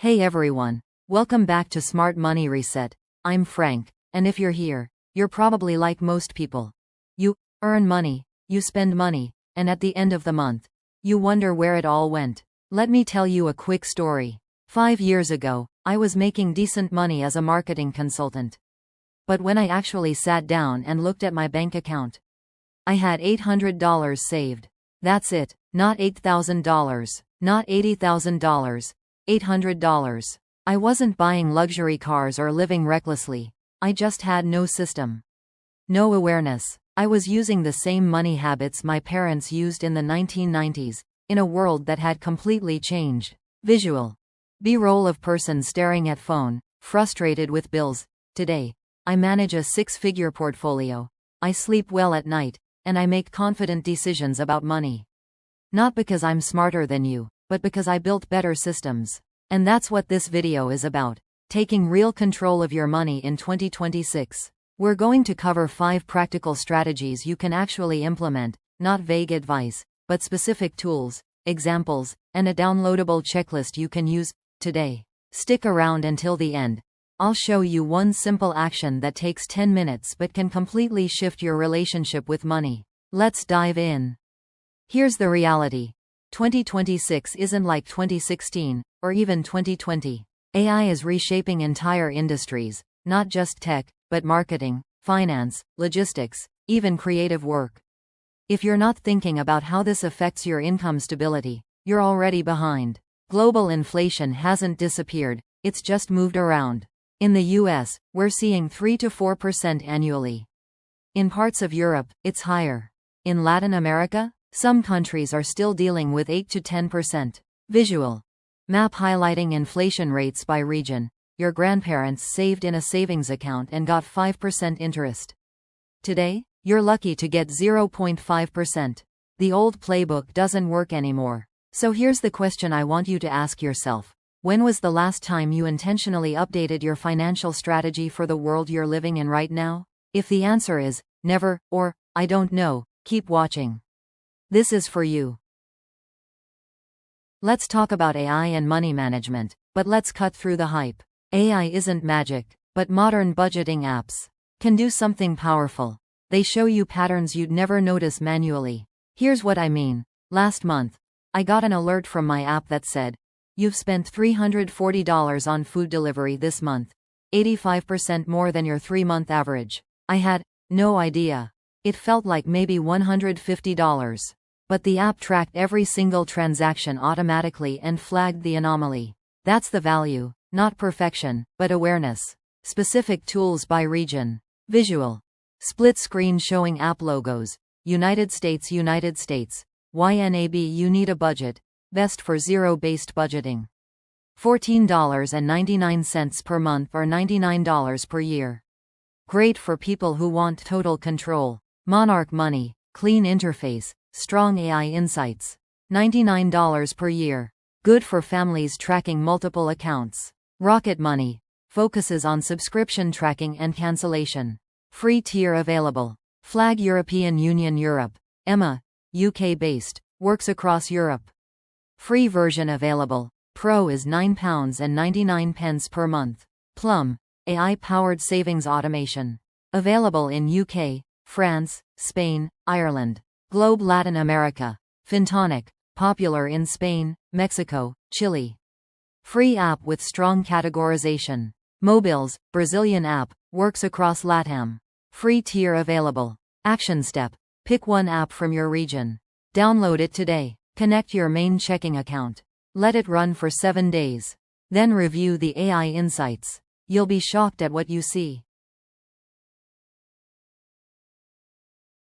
Hey everyone, welcome back to Smart Money Reset. I'm Frank, and if you're here, you're probably like most people. You earn money, you spend money, and at the end of the month, you wonder where it all went. Let me tell you a quick story. 5 years ago, I was making decent money as a marketing consultant. But when I actually sat down and looked at my bank account, I had $800 saved. That's it, not $8,000, not $80,000. $800. I wasn't buying luxury cars or living recklessly. I just had no system. No awareness. I was using the same money habits my parents used in the 1990s, in a world that had completely changed. Visual. B-roll of person staring at phone, frustrated with bills. Today, I manage a 6-figure portfolio. I sleep well at night, and I make confident decisions about money. Not because I'm smarter than you, but because I built better systems. And that's what this video is about. Taking real control of your money in 2026. We're going to cover 5 practical strategies you can actually implement, not vague advice, but specific tools, examples, and a downloadable checklist you can use today. Stick around until the end. I'll show you one simple action that takes 10 minutes but can completely shift your relationship with money. Let's dive in. Here's the reality. 2026 isn't like 2016, or even 2020. AI is reshaping entire industries, not just tech, but marketing, finance, logistics, even creative work. If you're not thinking about how this affects your income stability, you're already behind. Global inflation hasn't disappeared, it's just moved around. In the US, we're seeing 3 to 4% annually. In parts of Europe, it's higher. In Latin America, some countries are still dealing with 8 to 10%. Visual. Map highlighting inflation rates by region. Your grandparents saved in a savings account and got 5% interest. Today, you're lucky to get 0.5%. The old playbook doesn't work anymore. So here's the question I want you to ask yourself. When was the last time you intentionally updated your financial strategy for the world you're living in right now? If the answer is never, or I don't know, keep watching. This is for you. Let's talk about AI and money management, but let's cut through the hype. AI isn't magic, but modern budgeting apps can do something powerful. They show you patterns you'd never notice manually. Here's what I mean. Last month, I got an alert from my app that said, "You've spent $340 on food delivery this month, 85% more than your 3-month average." I had no idea. It felt like maybe $150. But the app tracked every single transaction automatically and flagged the anomaly. That's the value, not perfection, but awareness. Specific tools by region. Visual. Split screen showing app logos. United States, United States. YNAB, you need a budget. Best for zero-based budgeting. $14.99 per month or $99 per year. Great for people who want total control. Monarch Money. Clean interface. Strong AI insights. $99 per year. Good for families tracking multiple accounts. Rocket Money. Focuses on subscription tracking and cancellation. Free tier available. Flag European Union Europe. EMA. UK-based. Works across Europe. Free version available. Pro is £9.99 per month. Plum. AI-powered savings automation. Available in UK, France, Spain, Ireland. Globe Latin America. Fintonic. Popular in Spain, Mexico, Chile. Free app with strong categorization. Mobiles, Brazilian app, works across LATAM. Free tier available. Action step. Pick one app from your region. Download it today. Connect your main checking account. Let it run for 7 days. Then review the AI insights. You'll be shocked at what you see.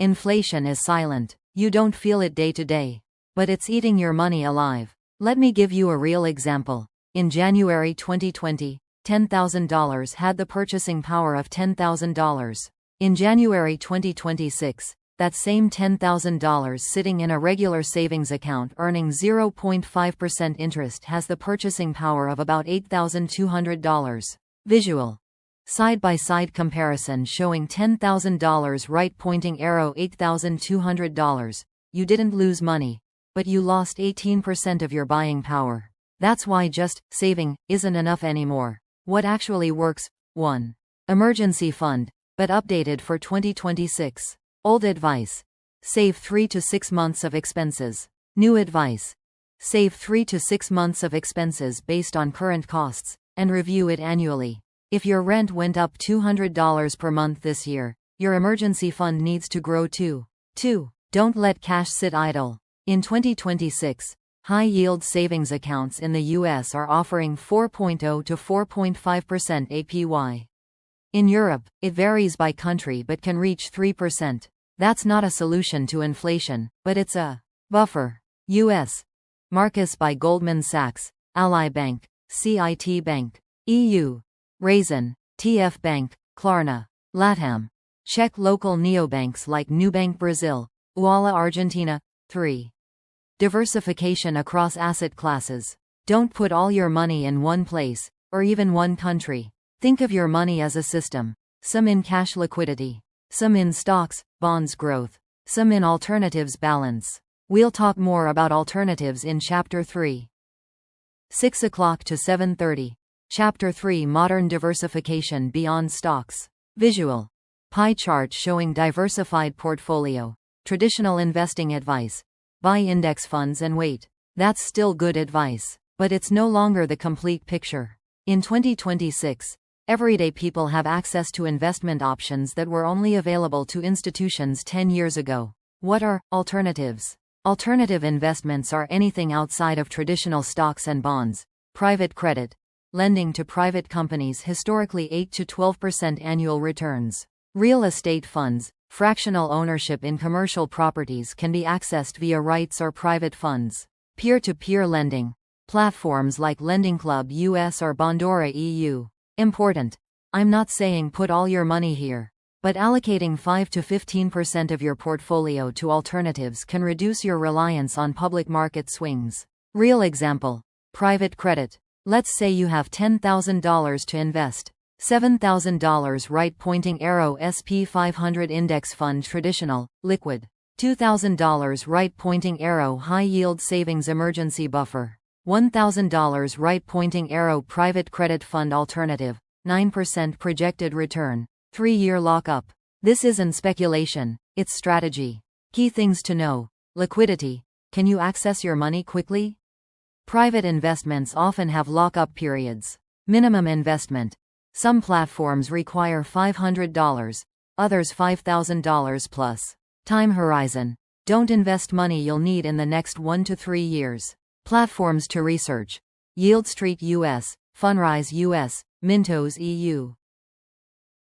Inflation is silent. You don't feel it day to day. But it's eating your money alive. Let me give you a real example. In January 2020, $10,000 had the purchasing power of $10,000. In January 2026, that same $10,000 sitting in a regular savings account earning 0.5% interest has the purchasing power of about $8,200. Visual. Side-by-side comparison showing $10,000 right pointing arrow $8,200. You didn't lose money, but you lost 18% of your buying power. That's why just saving isn't enough anymore. What actually works? 1. Emergency fund, but updated for 2026. Old advice. Save 3 to 6 months of expenses. New advice. Save 3 to 6 months of expenses based on current costs, and review it annually. If your rent went up $200 per month this year, your emergency fund needs to grow too. 2. Don't let cash sit idle. In 2026, high-yield savings accounts in the US are offering 4.0 to 4.5% APY. In Europe, it varies by country but can reach 3%. That's not a solution to inflation, but it's a buffer. US. Marcus by Goldman Sachs, Ally Bank, CIT Bank. EU. Raisin, TF Bank, Klarna. LATAM. Check local neobanks like Nubank Brazil, Uala Argentina. 3. Diversification across asset classes. Don't put all your money in one place, or even one country. Think of your money as a system. Some in cash liquidity, some in stocks, bonds growth, some in alternatives balance. We'll talk more about alternatives in Chapter 3. 6 o'clock to 7:30. Chapter 3 Modern Diversification Beyond Stocks. Visual. Pie chart showing diversified portfolio. Traditional investing advice. Buy index funds and wait. That's still good advice, but it's no longer the complete picture. In 2026, everyday people have access to investment options that were only available to institutions 10 years ago. What are alternatives? Alternative investments are anything outside of traditional stocks and bonds. Private credit. Lending to private companies, historically 8 to 12% annual returns. Real estate funds. Fractional ownership in commercial properties can be accessed via REITs or private funds. Peer-to-peer lending. Platforms like Lending Club US or Bondora EU. Important. I'm not saying put all your money here, but allocating 5 to 15% of your portfolio to alternatives can reduce your reliance on public market swings. Real example. Private credit. Let's say you have $10,000 to invest. $7,000 right pointing arrow SP 500 index fund traditional, liquid. $2,000 right pointing arrow high yield savings emergency buffer. $1,000 right pointing arrow private credit fund alternative, 9% projected return, 3-year lockup. This isn't speculation, it's strategy. Key things to know. Liquidity. Can you access your money quickly? Private investments often have lockup periods. Minimum investment. Some platforms require $500, others $5,000 plus. Time horizon. Don't invest money you'll need in the next 1 to 3 years. Platforms to research. YieldStreet US, Fundrise US, Mintos EU.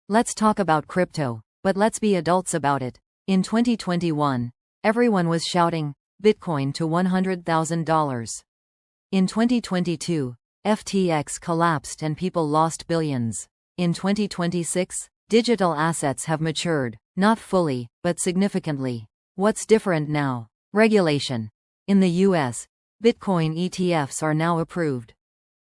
Let's talk about crypto, but let's be adults about it. In 2021, everyone was shouting, Bitcoin to $100,000. In 2022, FTX collapsed and people lost billions. In 2026, digital assets have matured, not fully, but significantly. What's different now? Regulation. In the US, Bitcoin ETFs are now approved.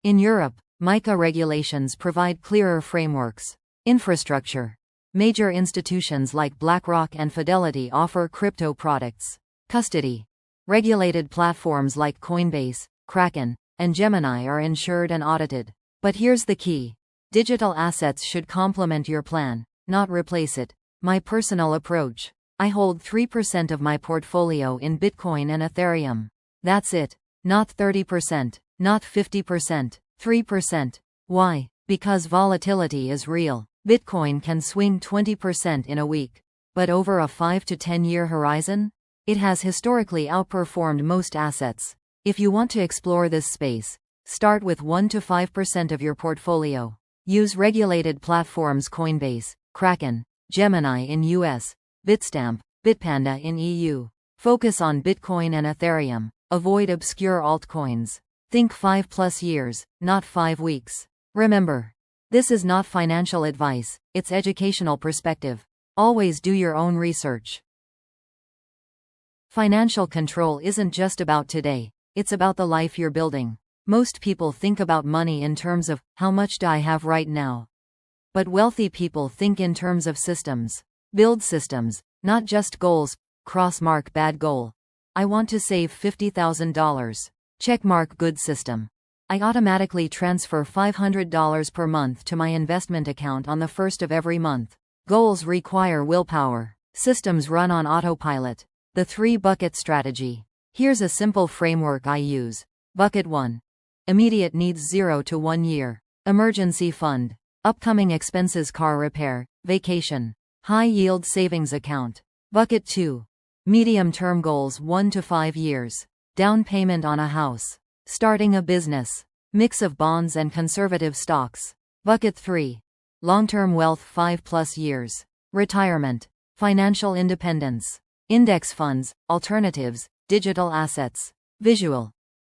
In Europe, MiCA regulations provide clearer frameworks. Infrastructure. Major institutions like BlackRock and Fidelity offer crypto products. Custody. Regulated platforms like Coinbase, Kraken, and Gemini are insured and audited. But here's the key. Digital assets should complement your plan, not replace it. My personal approach. I hold 3% of my portfolio in Bitcoin and Ethereum. That's it. Not 30%, not 50%, 3%. Why? Because volatility is real. Bitcoin can swing 20% in a week. But over a 5 to 10 year horizon? It has historically outperformed most assets. If you want to explore this space, start with 1 to 5% of your portfolio. Use regulated platforms Coinbase, Kraken, Gemini in US, Bitstamp, Bitpanda in EU. Focus on Bitcoin and Ethereum. Avoid obscure altcoins. Think 5+ years, not 5 weeks. Remember, this is not financial advice, it's educational perspective. Always do your own research. Financial control isn't just about today. It's about the life you're building. Most people think about money in terms of, how much do I have right now? But wealthy people think in terms of systems. Build systems, not just goals. Cross-mark bad goal. I want to save $50,000. Checkmark good system. I automatically transfer $500 per month to my investment account on the first of every month. Goals require willpower. Systems run on autopilot. The 3-bucket strategy. Here's a simple framework I use. Bucket 1. Immediate needs 0 to 1 year. Emergency fund. Upcoming expenses: car repair, vacation. High-yield savings account. Bucket 2. Medium-term goals: 1 to 5 years. Down payment on a house. Starting a business. Mix of bonds and conservative stocks. Bucket 3. Long-term wealth: 5+ years. Retirement. Financial independence. Index funds, alternatives, digital assets. Visual.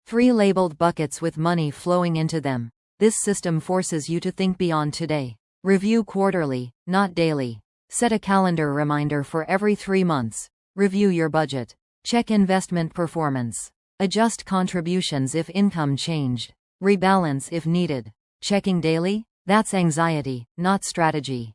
3 labeled buckets with money flowing into them. This system forces you to think beyond today. Review quarterly, not daily. Set a calendar reminder for every 3 months. Review your budget. Check investment performance. Adjust contributions if income changed. Rebalance if needed. Checking daily? That's anxiety, not strategy.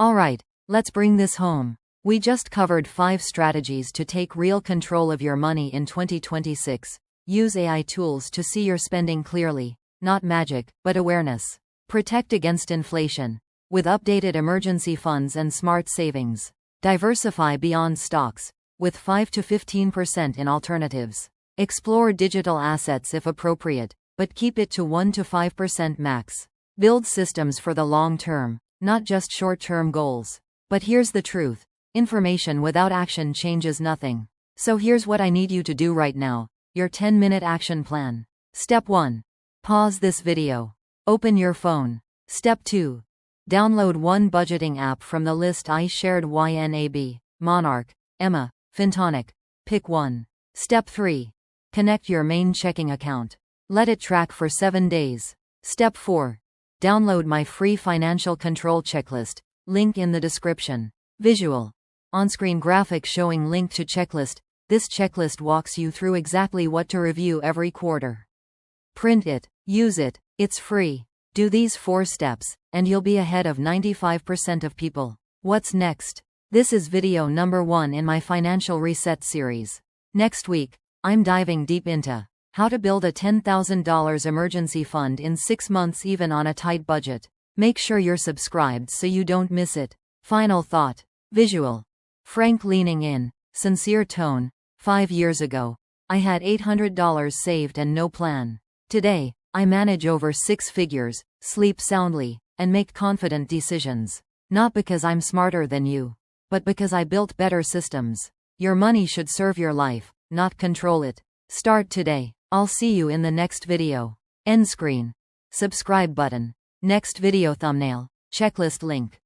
Alright, let's bring this home. We just covered 5 strategies to take real control of your money in 2026. Use AI tools to see your spending clearly. Not magic, but awareness. Protect against inflation. With updated emergency funds and smart savings. Diversify beyond stocks. With 5 to 15% in alternatives. Explore digital assets if appropriate, but keep it to 1 to 5% max. Build systems for the long term, not just short-term goals. But here's the truth. Information without action changes nothing. So here's what I need you to do right now. Your 10-minute action plan. Step 1. Pause this video. Open your phone. Step 2. Download one budgeting app from the list I shared: YNAB, Monarch, Emma, Fintonic. Pick one. Step 3. Connect your main checking account. Let it track for 7 days. Step 4. Download my free financial control checklist, link in the description. Visual. On-screen graphic showing link to checklist. This checklist walks you through exactly what to review every quarter. Print it. Use it. It's free. Do these 4 steps, and you'll be ahead of 95% of people. What's next? This is video number 1 in my Financial Reset series. Next week, I'm diving deep into how to build a $10,000 emergency fund in 6 months even on a tight budget. Make sure you're subscribed so you don't miss it. Final thought. Visual. Frank leaning in, sincere tone. 5 years ago, I had $800 saved and no plan. Today, I manage over 6 figures, sleep soundly, and make confident decisions. Not because I'm smarter than you, but because I built better systems. Your money should serve your life, not control it. Start today. I'll see you in the next video. End screen. Subscribe button. Next video thumbnail. Checklist link.